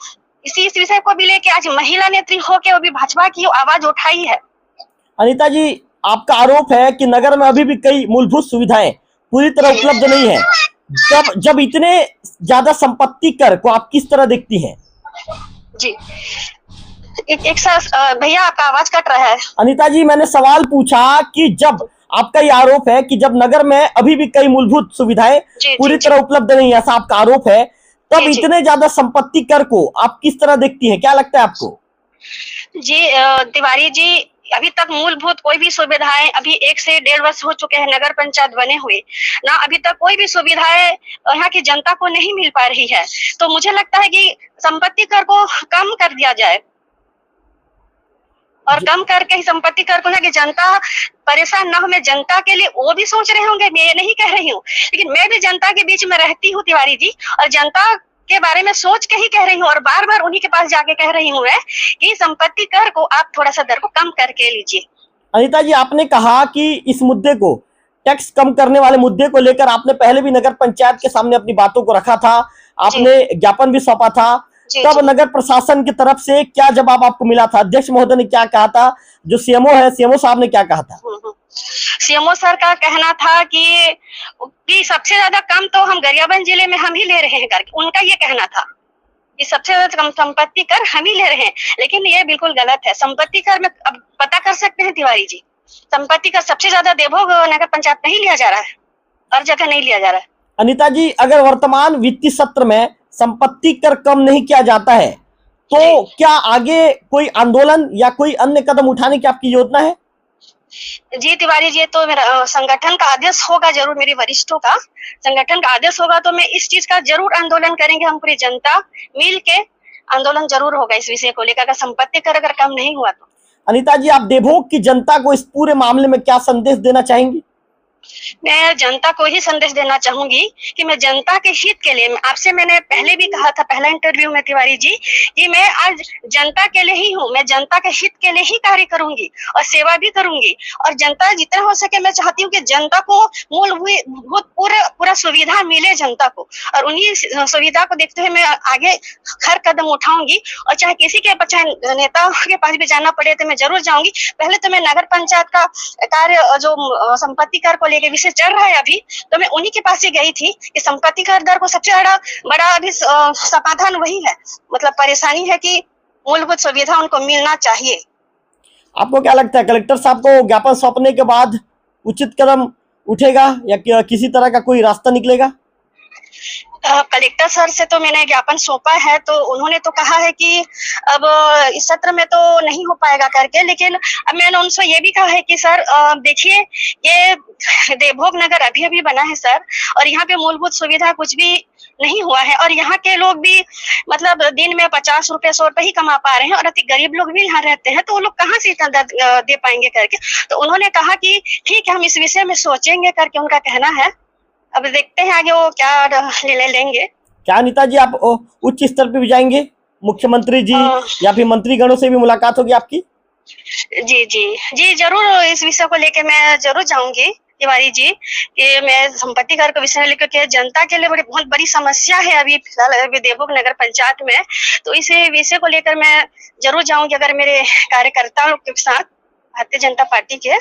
इस विषय को भी लेके आज महिला नेत्री होके वो भी भाजपा की आवाज उठाई है। अनीता जी, आपका आरोप है कि नगर में अभी भी कई मूलभूत सुविधाएं पूरी तरह उपलब्ध नहीं है। जब इतने ज्यादा संपत्ति कर को आप किस तरह देखती हैं? जी एक साथ भैया आपका आवाज कट रहा है। अनीता जी, मैंने सवाल पूछा कि जब आपका ये आरोप है कि जब नगर में अभी भी कई मूलभूत सुविधाएं पूरी तरह उपलब्ध नहीं है, ऐसा आपका आरोप है, तब इतने ज्यादा संपत्ति कर को आप किस तरह देखती हैं? क्या लगता है आपको? जी तिवारी जी, अभी तक मूलभूत कोई भी सुविधाएं, अभी 1 से 1.5 वर्ष हो चुके हैं नगर पंचायत बने हुए ना, अभी तक कोई भी सुविधाएं यहाँ की जनता को नहीं मिल पा रही है। तो मुझे लगता है कि संपत्ति कर को कम कर दिया जाए और कम करके ही संपत्ति कर को, कि जनता परेशान ना हो। मैं जनता के लिए वो भी सोच रहे होंगे, मैं ये नहीं कह रही हूँ, लेकिन मैं भी जनता के बीच में रहती हूँ तिवारी जी, और जनता के बारे में सोच के ही कह रही हूँ और बार बार उन्हीं के पास जाके कह रही हूँ मैं कि संपत्ति कर को आप थोड़ा सा दर को कम करके लीजिए। अनीता जी, आपने कहा कि इस मुद्दे को, टैक्स कम करने वाले मुद्दे को लेकर आपने पहले भी नगर पंचायत के सामने अपनी बातों को रखा था, आपने ज्ञापन भी सौंपा था। तब नगर प्रशासन की तरफ से क्या जवाब आपको मिला था? अध्यक्ष महोदय ने क्या कहा था? जो सीएमओ है, सीएमओ साहब ने क्या कहा था? सीएमओ सर का कहना था कि सबसे ज्यादा कम तो हम गरियाबंद जिले में हम ही ले रहे हैं करके, उनका ये कहना था कि सबसे ज्यादा कम संपत्ति कर हम ही ले रहे हैं, लेकिन ये बिल्कुल गलत है। संपत्ति कर में अब पता कर सकते हैं तिवारी जी, संपत्ति कर सबसे ज्यादा देवभोग नगर पंचायत नहीं लिया जा रहा है, हर जगह नहीं लिया जा रहा है। अनीता जी, अगर वर्तमान वित्तीय सत्र में संपत्ति कर कम नहीं किया जाता है तो क्या आगे कोई आंदोलन या कोई अन्य कदम उठाने की आपकी योजना है? जी तिवारी जी, तो मेरा संगठन का आदेश होगा जरूर, मेरे वरिष्ठों का संगठन का आदेश होगा तो मैं इस चीज का जरूर आंदोलन करेंगे। हम पूरी जनता मिल के आंदोलन जरूर होगा इस विषय को लेकर, संपत्ति कर अगर कम नहीं हुआ तो। अनीता जी, आप देवभोग की जनता को इस पूरे मामले में क्या संदेश देना चाहेंगी? मैं जनता को ही संदेश देना चाहूंगी कि मैं जनता के हित के लिए, आपसे मैंने पहले भी कहा था पहला इंटरव्यू में तिवारी जी, कि मैं आज जनता के लिए ही हूँ, मैं जनता के हित के लिए ही कार्य करूंगी और सेवा भी करूंगी। और जनता जितना हो सके मैं चाहती हूँ कि जनता को मूलभूत पूरा सुविधा मिले जनता को, और उन्हीं सुविधा को देखते हुए मैं आगे हर कदम उठाऊंगी। और चाहे किसी के चाहे नेता के पास भी जाना पड़े तो मैं जरूर जाऊंगी। पहले तो मैं नगर पंचायत का कार्य जो संपत्ति कर को लेके विषय चल रहा है अभी, तो मैं उन्हीं के पास ही गई थी कि संपत्ति कर दर को सबसे बड़ा अभी समाधान वही है, मतलब परेशानी है कि मूलभूत सुविधा उनको मिलना चाहिए। आपको क्या लगता है, कलेक्टर साहब को ज्ञापन सौंपने के बाद उचित कदम उठेगा या किसी तरह का कोई रास्ता निकलेगा? कलेक्टर सर से तो मैंने ज्ञापन सौंपा है, तो उन्होंने तो कहा है कि अब इस सत्र में तो नहीं हो पाएगा करके, लेकिन अब मैंने उनसे ये भी कहा है कि सर देखिए, ये देवभोग नगर अभी अभी बना है सर, और यहाँ पे मूलभूत सुविधा कुछ भी नहीं हुआ है, और यहाँ के लोग भी मतलब दिन में 50 रुपए 100 रुपए ही कमा पा रहे हैं, और अति गरीब लोग भी यहाँ रहते हैं, तो वो लोग कहाँ से इतना दे पाएंगे करके। तो उन्होंने कहा कि ठीक है, हम इस विषय में सोचेंगे करके उनका कहना है। अब देखते हैं आगे वो क्या निर्णय लेंगे। क्या अनीता जी, आप उच्च स्तर पे भी जाएंगे? मुख्यमंत्री जी या फिर मंत्रीगणों से भी मुलाकात होगी आपकी? जी जी जी जरूर, इस विषय को लेके मैं जरूर जाऊंगी तिवारी जी, कि मैं संपत्ति कर के विषय लेकर के जनता के लिए बहुत बड़ी समस्या है अभी फिलहाल देवभोग नगर पंचायत में, तो इस विषय को लेकर मैं जरूर जाऊंगी अगर मेरे कार्यकर्ता लोग के साथ, भारतीय जनता पार्टी के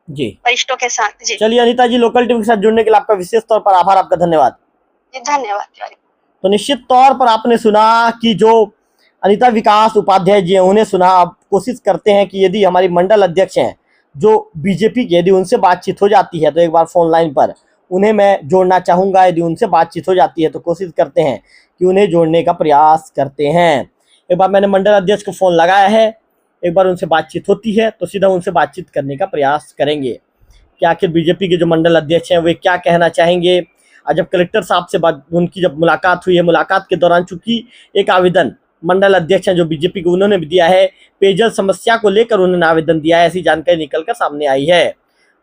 जी वरिष्ठों के साथ। जी चलिए अनीता जी, लोकल टीवी के साथ जुड़ने के लिए आपका विशेष तौर पर आभार, आपका धन्यवाद। जी धन्यवाद तिवारी। तो निश्चित तौर पर आपने सुना कि जो अनीता विकास उपाध्याय जी हैं उन्हें सुना। अब कोशिश करते हैं कि यदि हमारी मंडल अध्यक्ष हैं जो बीजेपी के, यदि उनसे बातचीत हो जाती है तो एक बार फोन लाइन पर उन्हें मैं जोड़ना चाहूँगा। यदि उनसे बातचीत हो जाती है तो कोशिश करते हैं कि उन्हें जोड़ने का प्रयास करते हैं। एक बार मैंने मंडल अध्यक्ष को फ़ोन लगाया है, एक बार उनसे बातचीत होती है तो सीधा उनसे बातचीत करने का प्रयास करेंगे कि आखिर बीजेपी के जो मंडल अध्यक्ष हैं वे क्या कहना चाहेंगे। आज जब कलेक्टर साहब से उनकी जब मुलाकात हुई है, मुलाकात के दौरान चूंकि एक आवेदन मंडल अध्यक्ष हैं जो बीजेपी के, उन्होंने भी दिया है। पेयजल समस्या को लेकर उन्होंने आवेदन दिया है, ऐसी जानकारी निकलकर सामने आई है।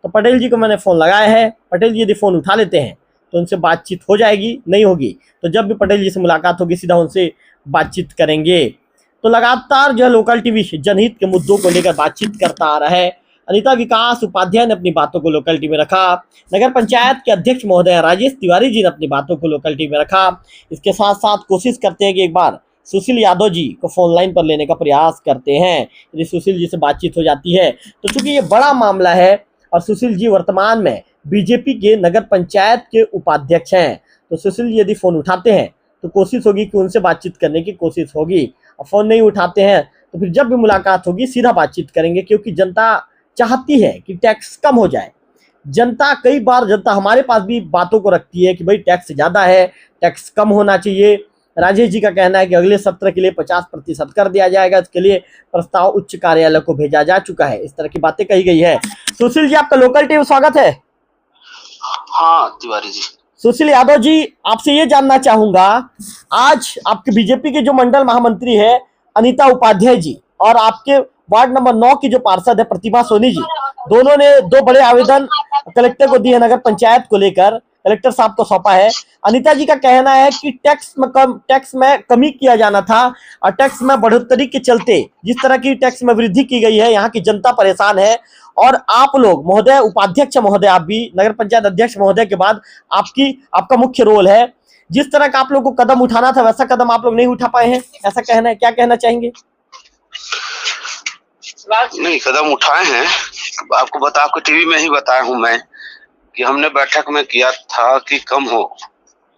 तो पटेल जी को मैंने फ़ोन लगाया है। पटेल जी यदि फ़ोन उठा लेते हैं तो उनसे बातचीत हो जाएगी, नहीं होगी तो जब भी पटेल जी से मुलाकात होगी सीधा उनसे बातचीत करेंगे। तो लगातार जो है लोकल टीवी जनहित के मुद्दों को लेकर बातचीत करता आ रहा है। अनिता विकास उपाध्याय ने अपनी बातों को लोकल टीवी में रखा। नगर पंचायत के अध्यक्ष महोदय राजेश तिवारी जी ने अपनी बातों को लोकल टीवी में रखा। इसके साथ साथ कोशिश करते हैं कि एक बार सुशील यादव जी को फोन लाइन पर लेने का प्रयास करते हैं। यदि सुशील जी से बातचीत हो जाती है तो चूंकि ये बड़ा मामला है और सुशील जी वर्तमान में बीजेपी के नगर पंचायत के उपाध्यक्ष हैं, तो सुशील जी यदि फ़ोन उठाते हैं तो कोशिश होगी कि उनसे बातचीत करने की कोशिश होगी। और फ़ोन नहीं उठाते हैं तो फिर जब भी मुलाकात होगी सीधा बातचीत करेंगे, क्योंकि जनता चाहती है कि टैक्स कम हो जाए। कई बार जनता हमारे पास भी बातों को रखती है कि भाई टैक्स ज़्यादा है, टैक्स कम होना चाहिए। राजेश जी का कहना है कि अगले सत्र के लिए 50% कर दिया जाएगा, इसके लिए प्रस्ताव उच्च कार्यालय को भेजा जा चुका है। इस तरह की बातें कही गई है। सुशील जी, आपका लोकल टीवी स्वागत है। हाँ तिवारी जी। सुशील यादव जी, आपसे ये जानना चाहूंगा, आज आपके बीजेपी के जो मंडल महामंत्री है अनिता उपाध्याय जी और आपके वार्ड नंबर 9 की जो पार्षद है प्रतिमा सोनी जी, दोनों ने 2 बड़े आवेदन कलेक्टर को दिए नगर पंचायत को लेकर, कलेक्टर साहब को सौंपा है। अनिता जी का कहना है कि टैक्स में कमी किया जाना था और टैक्स में बढ़ोतरी के चलते जिस तरह की टैक्स में वृद्धि की गई है, यहाँ की जनता परेशान है। और आप लोग महोदय, उपाध्यक्ष महोदय, आप भी नगर पंचायत अध्यक्ष महोदय के बाद आपका मुख्य रोल है। जिस तरह का आप लोग को कदम उठाना था वैसा कदम आप लोग नहीं उठा पाए हैं, ऐसा कहना है, क्या कहना चाहेंगे? नहीं, कदम उठाए हैं। आपको टीवी में ही बताया हूं मैं कि हमने बैठक में किया था कि कम हो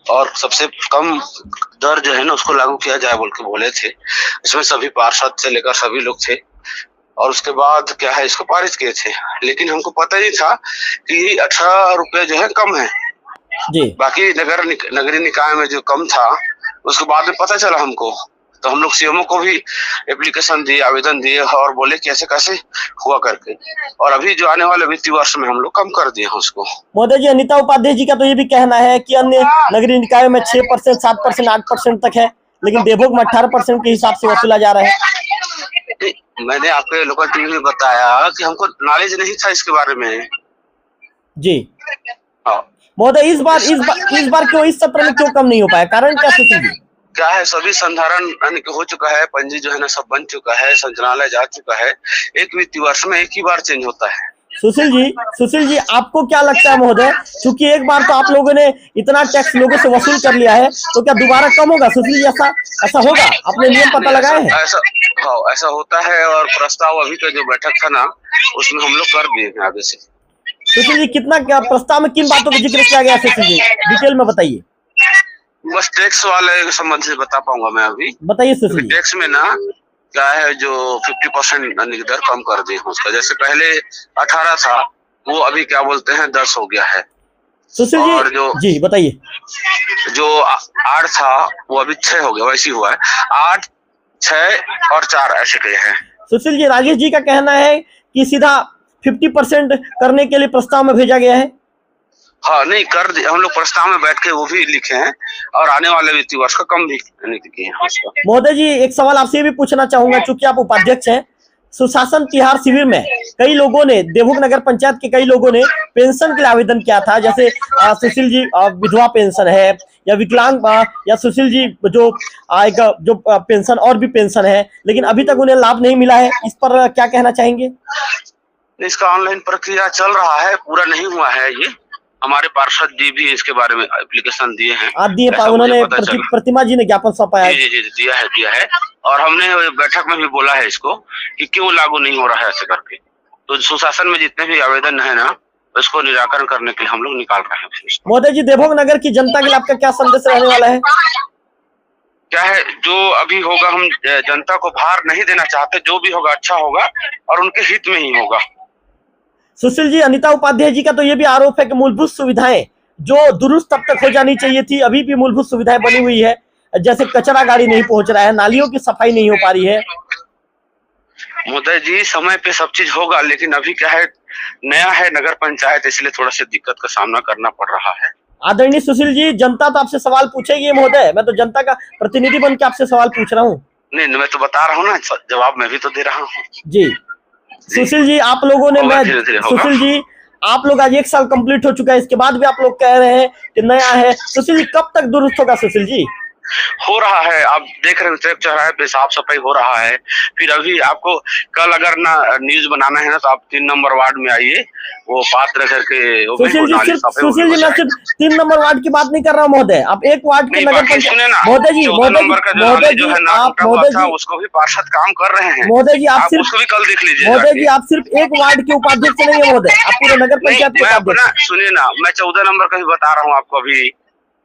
और सबसे कम दर जो है ना उसको लागू किया जाए बोल के बोले थे। इसमें सभी पार्षद से लेकर सभी लोग थे और उसके बाद क्या है इसको पारित किए थे। लेकिन हमको पता ही था कि 18 रुपए जो है कम है जी। बाकी नगरीय निकाय में जो कम था उसके बाद में पता चला हमको, तो हम लोग सीएमओ को भी एप्लीकेशन दिए, आवेदन दिए और बोले कि ऐसे कैसे हुआ करके। और अभी जो आने वाले वित्तीय वर्ष में हम लोग कम कर दिए हैं उसको। महोदय जी, अनिता उपाध्याय जी का तो ये भी कहना है कि अन्य नगरीय निकायों में 6%, 7%, 8% तक है, लेकिन देवभोग में 18% के हिसाब से वसूला जा रहा है। मैंने आपके लोकल टीवी में बताया कि हमको नॉलेज नहीं था इसके बारे में जी। हाँ महोदय, इस बार क्यों इस सत्र में क्यों कम नहीं हो पाया, कारण क्या सुशील जी? क्या है, सभी संधारण हो चुका है, पंजी जो है ना सब बन चुका है, संचालनालय जा चुका है। एक वित्तीय वर्ष में एक ही बार चेंज होता है। सुशील जी, आपको क्या लगता है महोदय, क्योंकि एक बार तो आप लोगों ने इतना टैक्स लोगों से वसूल कर लिया है, तो क्या दोबारा कम होगा? सुशील जी, ऐसा होगा? आपने नियम पता लगाया है? ऐसा होता है और प्रस्ताव अभी का जो बैठक था ना उसमें हम लोग कर दिए आगे से। सुशील जी, क्या प्रस्ताव में किन बातों का जिक्र किया गया? सुशील जी, डिटेल में बताइए। बस टैक्स वाले संबंध से बता पाऊंगा मैं अभी। बताइए सुशील जी। टैक्स में ना क्या है, जो 50% दर कम कर दी उसका, जैसे पहले 18 था वो अभी क्या बोलते हैं 10 हो गया है। सुशील जी, और जी बताइए। जो 8 था वो अभी 6 हो गया, वैसे हुआ है 8, 6 और 4 ऐसे गए हैं। सुशील जी, राजेश जी का कहना है कि सीधा 50% करने के लिए प्रस्ताव में भेजा गया है। हाँ नहीं कर दिया, हम लोग प्रस्ताव में बैठ के वो भी लिखे हैं और आने वाले वित्तीय वर्ष का कम भी किए हैं। महोदय जी, एक सवाल आपसे भी पूछना चाहूंगा, चूंकि आप उपाध्यक्ष हैं। सुशासन तिहार शिविर में कई लोगों ने, देवभोग नगर पंचायत के कई लोगों ने पेंशन के लिए आवेदन किया था, जैसे सुशील जी विधवा पेंशन है या विकलांग, या सुशील जी जो पेंशन और भी पेंशन है, लेकिन अभी तक उन्हें लाभ नहीं मिला है। इस पर क्या कहना चाहेंगे? इसका ऑनलाइन प्रक्रिया चल रहा है, पूरा नहीं हुआ है ये। हमारे पार्षद जी भी इसके बारे में एप्लीकेशन दिए हैं। उन्होंने प्रतिमा जी ने ज्ञापन सौंपा है। जी दिया है और हमने बैठक में भी बोला है इसको कि क्यों लागू नहीं हो रहा है ऐसे करके। तो सुशासन में जितने भी आवेदन है ना उसको निराकरण करने के लिए हम लोग निकाल रहे हैं। मोदी जी, देवभोग नगर की जनता के लिए आपका क्या संदेश रहने वाला है? क्या है, जो अभी होगा हम जनता को भार नहीं देना चाहते, जो भी होगा अच्छा होगा और उनके हित में ही होगा। सुशील जी, अनिता उपाध्याय जी का तो ये भी आरोप है कि मूलभूत सुविधाएं जो दुरुस्त तब तक हो जानी चाहिए थी, अभी भी मूलभूत सुविधाएं बनी हुई है, जैसे कचरा गाड़ी नहीं पहुंच रहा है, नालियों की सफाई नहीं हो पा रही है। मोदी जी, समय पे सब चीज होगा, लेकिन अभी क्या है, नया है नगर पंचायत, इसलिए थोड़ा सा दिक्कत का सामना करना पड़ रहा है। आदरणीय सुशील जी, जनता तो आपसे सवाल पूछेगी महोदय, मैं तो जनता का प्रतिनिधि बन के आपसे सवाल पूछ रहा हूँ। नहीं, मैं तो बता रहा हूँ ना, जवाब मैं भी तो दे रहा हूँ। जी सुशील जी, आप लोगों ने होगा, मैं धीरे-धीरे होगा। सुशील जी, आप लोग आज 1 साल कंप्लीट हो चुका है, इसके बाद भी आप लोग कह रहे हैं कि नया है। सुशील जी कब तक दुरुस्त होगा सुशील जी? हो रहा है, आप देख रहे हैं ट्रैक चौराहे पे साफ सफाई हो रहा है। फिर अभी आपको कल अगर ना न्यूज बनाना है ना, तो आप 3 नंबर वार्ड में आइए, वो पात्र करके वो भी सुशील जी नाली सिर्फ सफाई वो भी सुशील जी, हो मैं जाएगा। सिर्फ 3 नंबर वार्ड की बात नहीं कर रहा हूँ महोदय, आप एक वार्ड के नहीं, नगर बाकी सुने ना, महोदय जी 14 नंबर का जो नाली जो है ना आप टूटा हुआ महोदय था, जी उसको भी पार्षद काम कर रहे हैं। महोदय जी, आप सिर्फ उसको भी कल देख लीजिए महोदय जाके। जी, आप सिर्फ एक वार्ड के उपाध्यक्ष नहीं है महोदय, आप पूरे नगर नहीं, पंचायत के मैं अपना उपाध्यक्ष। सुनिए ना, मैं 14 नंबर का भी बता रहा हूँ आपको अभी।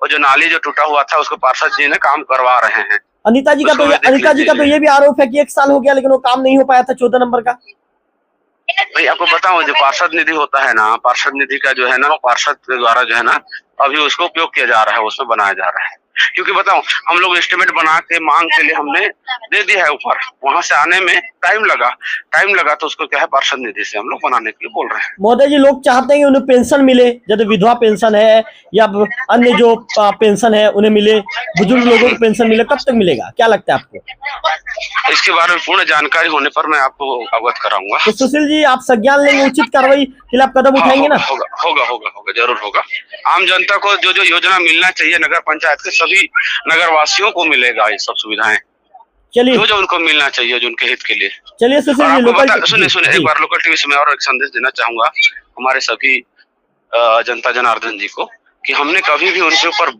वो जो नाली जो टूटा हुआ था, उसको पार्षद जी ने काम करवा रहे हैं। अनीता जी का उसको तो भी देख अनीता जी का तो लीजिए। ये भी आरोप है कि 1 साल हो गया लेकिन वो काम नहीं हो पाया था 14 नंबर का। भाई आपको बताऊं, जो पार्षद निधि होता है ना, पार्षद निधि का जो है ना, वो पार्षद के द्वारा जो है ना, अभी उसको उपयोग किया जा रहा है, उसमें बनाया जा रहा है। क्योंकि बताऊं, हम लोग एस्टिमेट बना के मांग के लिए हमने दे दिया है ऊपर, वहां से आने में टाइम लगा तो उसको क्या है, पार्षद निधि से हम लोग बनाने के लिए बोल रहे हैं। महोदय जी, लोग चाहते हैं कि उन्हें पेंशन मिले, जैसे विधवा पेंशन है या अन्य जो पेंशन है उन्हें मिले, बुजुर्ग लोगों को पेंशन मिले, कब तक मिलेगा, क्या लगता है आपको? इसके बारे में पूर्ण जानकारी होने पर मैं आपको अवगत कराऊंगा। तो सुशील जी, आप संज्ञान लेंगे, उचित कार्रवाई के लिए आप कदम उठाएंगे ना? होगा, जरूर होगा। आम जनता को जो जो योजना मिलना चाहिए नगर पंचायत के सभी नगर वासियों को मिलेगा, ये सब सुविधाएं चलिए जो उनको मिलना चाहिए, जो उनके हित के लिए। चलिए सुशील जी, लोकल सुने एक बार लोकल टीवी से मैं और एक संदेश देना चाहूंगा हमारे सभी जनता जनार्दन जी को, कि हमने कभी भी उनके ऊपर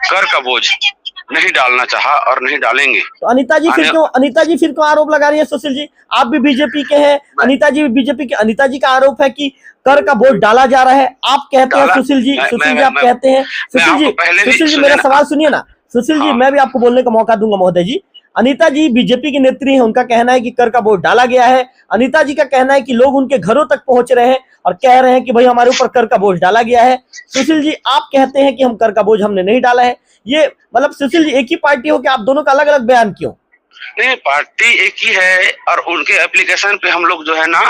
कर का बोझ नहीं डालना चाहा और नहीं डालेंगे। तो अनीता जी फिर क्यों आरोप लगा रही है सुशील जी? आप भी बीजेपी के हैं, अनीता जी भी बीजेपी के। अनीता जी का आरोप है कि कर का बोझ डाला जा रहा है, आप कहते हैं सुशील जी आप कहते हैं सुशील जी मेरा सवाल सुनिए ना सुशील जी, मैं भी आपको बोलने का मौका दूंगा महोदय जी। अनीता जी बीजेपी की नेत्री है, उनका कहना है कि कर का बोझ डाला गया है। अनीता जी का कहना है कि लोग उनके घरों तक पहुंच रहे हैं और कह रहे हैं कि भाई हमारे ऊपर कर का बोझ डाला गया है। सुशील जी, आप कहते हैं कि हम कर का बोझ हमने नहीं डाला है। ये मतलब सुशील जी, एक ही पार्टी हो कि आप दोनों का अलग अलग बयान क्यों? नहीं, पार्टी एक ही है और उनके एप्लीकेशन पे हम लोग जो है ना,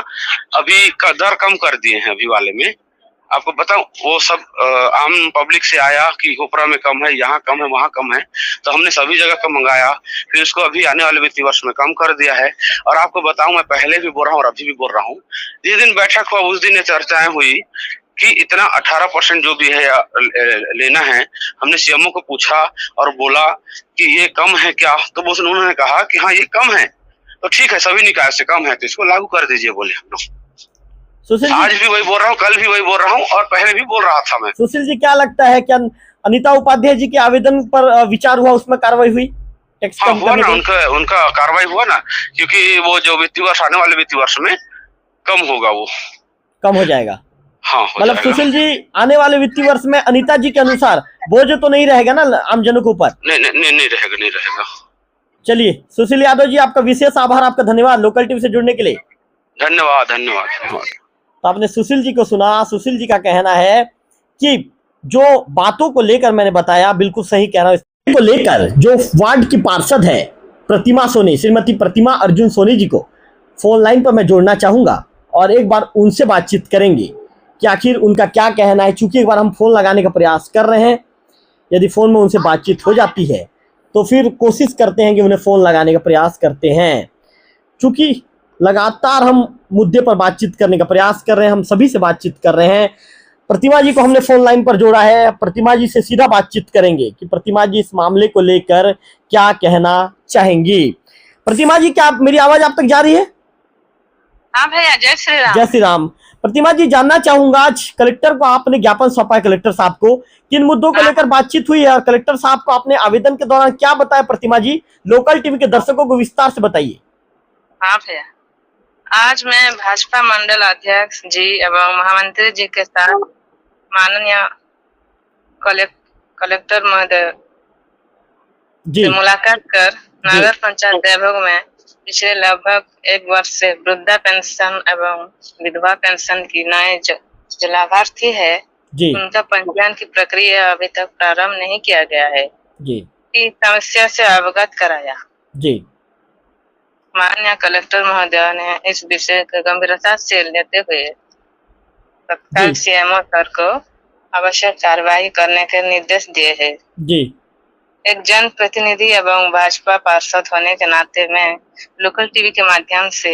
अभी दर कम कर दिए हैं। अभी वाले में आपको बताऊं, वो सब आम पब्लिक से आया कि ओपरा में कम है, यहाँ कम है, वहाँ कम है, तो हमने सभी जगह का मंगाया, फिर उसको अभी आने वाले वित्तीय वर्ष में कम कर दिया है। और आपको बताऊं, मैं पहले भी बोल रहा हूँ और अभी भी बोल रहा हूँ, जिस दिन बैठक हुआ उस दिन ये चर्चाएं हुई कि इतना 18% जो भी है लेना है। हमने सीएमओ को पूछा और बोला कि ये कम है क्या, तो उन्होंने कहा कि हाँ ये कम है, तो ठीक है, सभी निकाय से कम है तो इसको लागू कर दीजिए, बोले हम लोग। आज भी वही बोल रहा हूँ, कल भी वही बोल रहा हूँ और पहले भी बोल रहा था मैं। सुशील जी, क्या लगता है क्या अनीता उपाध्याय जी के आवेदन पर विचार हुआ, उसमें कार्रवाई हुई? हाँ हुआ ना, उनका कार्रवाई हुआ ना, क्योंकि वो जो वित्तीय वर्ष आने वाले वित्तीय वर्ष में कम होगा, वो कम हो जाएगा। हाँ, मतलब सुशील जी, आने वाले वित्तीय वर्ष में अनीता जी के अनुसार बोझ तो नहीं रहेगा ना आमजनों के ऊपर? नहीं रहेगा। चलिए सुशील यादव जी, आपका विशेष आभार, आपका धन्यवाद लोकल टीवी से जुड़ने के लिए। धन्यवाद। तो आपने सुशील जी को सुना। सुशील जी का कहना है कि जो बातों को लेकर मैंने बताया बिल्कुल सही कह रहा हूं। को लेकर जो वार्ड की पार्षद है प्रतिमा सोनी, श्रीमती प्रतिमा अर्जुन सोनी जी को फोन लाइन पर मैं जोड़ना चाहूंगा और एक बार उनसे बातचीत करेंगे कि आखिर उनका क्या कहना है। चूंकि एक बार हम फोन लगाने का प्रयास कर रहे हैं, यदि फोन में उनसे बातचीत हो जाती है तो फिर कोशिश करते हैं कि उन्हें फोन लगाने का प्रयास करते हैं। चूंकि लगातार हम मुद्दे पर बातचीत करने का प्रयास कर रहे हैं, हम सभी से बातचीत कर रहे हैं। प्रतिमा जी को हमने फोन लाइन पर जोड़ा है, प्रतिमा जी से सीधा बातचीत करेंगे कि प्रतिमा जी इस मामले को लेकर क्या कहना चाहेंगी। प्रतिमा जी, क्या मेरी आवाज आप तक जा रही है? हाँ भैया, जय श्री राम। जय श्री राम। प्रतिमा जी, जानना चाहूंगा, आज कलेक्टर को आपने ज्ञापन सौंपा है, कलेक्टर साहब को किन मुद्दों को लेकर बातचीत हुई है और कलेक्टर साहब को आपने आवेदन के दौरान क्या बताया? प्रतिमा जी, लोकल टीवी के दर्शकों को विस्तार से बताइए। हाँ भैया, आज मैं भाजपा मंडल अध्यक्ष जी एवं महामंत्री जी के साथ माननीय कलेक्टर महोदय से मुलाकात कर नगर पंचायत देवभोग में पिछले लगभग 1 वर्ष से वृद्धा पेंशन एवं विधवा पेंशन की नए जो लाभार्थी है उनका पंजीयन की प्रक्रिया अभी तक प्रारंभ नहीं किया गया है की समस्या से अवगत कराया। माननीय कलेक्टर महोदय ने इस विषय को गंभीरता से लेते हुए तत्काल सीएमओ सर को आवश्यक कार्रवाई करने के निर्देश दिए हैं। एक जनप्रतिनिधि एवं भाजपा पार्षद होने के नाते मैं लोकल टीवी के माध्यम से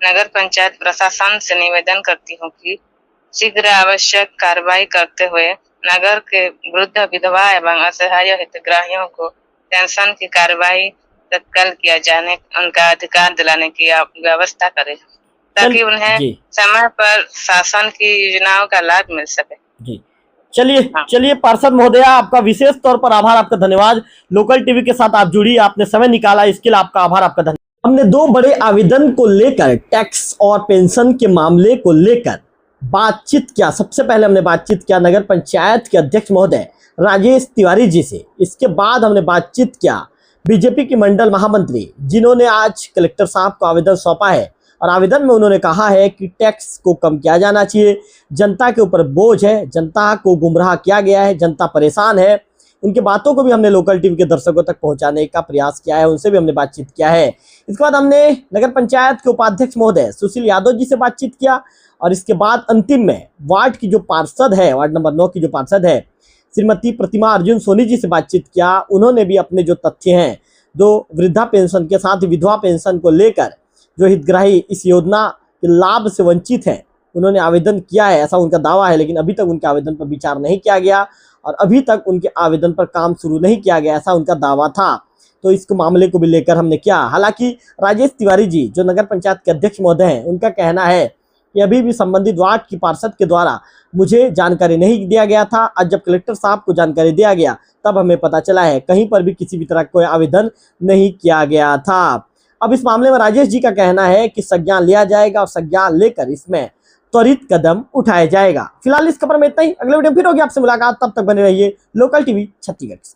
नगर पंचायत प्रशासन से निवेदन करती हूँ कि शीघ्र आवश्यक कार्रवाई करते हुए नगर के वृद्ध, विधवा एवं असहाय हितग्राहियों को पेंशन की कार्रवाई तत्काल किया जाने, उनका अधिकार दिलाने की व्यवस्था करें ताकि उन्हें जी समय पर शासन की योजनाओं का लाभ मिल सके। जी चलिए हाँ। चलिए पार्षद महोदया, आपका विशेष तौर पर आभार, आपका धन्यवाद। लोकल टीवी के साथ आप जुड़ी, आपने समय निकाला, इसके लिए आपका आभार, आपका धन्यवाद। हमने दो बड़े आवेदन को लेकर, टैक्स और पेंशन के मामले को लेकर बातचीत किया। सबसे पहले हमने बातचीत किया नगर पंचायत के अध्यक्ष महोदय राजेश तिवारी जी से। इसके बाद हमने बातचीत किया बीजेपी की मंडल महामंत्री, जिन्होंने आज कलेक्टर साहब को आवेदन सौंपा है और आवेदन में उन्होंने कहा है कि टैक्स को कम किया जाना चाहिए, जनता के ऊपर बोझ है, जनता को गुमराह किया गया है, जनता परेशान है। उनकी बातों को भी हमने लोकल टीवी के दर्शकों तक पहुंचाने का प्रयास किया है, उनसे भी हमने बातचीत किया है। इसके बाद हमने नगर पंचायत के उपाध्यक्ष महोदय सुशील यादव जी से बातचीत किया और इसके बाद अंतिम में वार्ड की जो पार्षद है, वार्ड नंबर 9 की जो पार्षद है श्रीमती प्रतिमा अर्जुन सोनी जी से बातचीत किया। उन्होंने भी अपने जो तथ्य हैं, जो वृद्धा पेंशन के साथ विधवा पेंशन को लेकर जो हितग्राही इस योजना के लाभ से वंचित हैं, उन्होंने आवेदन किया है, ऐसा उनका दावा है, लेकिन अभी तक उनके आवेदन पर विचार नहीं किया गया और अभी तक उनके आवेदन पर काम शुरू नहीं किया गया, ऐसा उनका दावा था। तो इस मामले को भी लेकर हमने किया। हालांकि राजेश तिवारी जी जो नगर पंचायत के अध्यक्ष महोदय हैं, उनका कहना है कि अभी भी संबंधित वार्ड की पार्षद के द्वारा मुझे जानकारी नहीं दिया गया था। आज जब कलेक्टर साहब को जानकारी दिया गया तब हमें पता चला है कहीं पर भी किसी भी तरह कोई आवेदन नहीं किया गया था। अब इस मामले में राजेश जी का कहना है कि संज्ञान लिया जाएगा और संज्ञान लेकर इसमें त्वरित कदम उठाया जाएगा। फिलहाल इस खबर में इतना ही। अगले वीडियो फिर होगी आपसे मुलाकात, तब तक बने रहिए लोकल टीवी छत्तीसगढ़ से।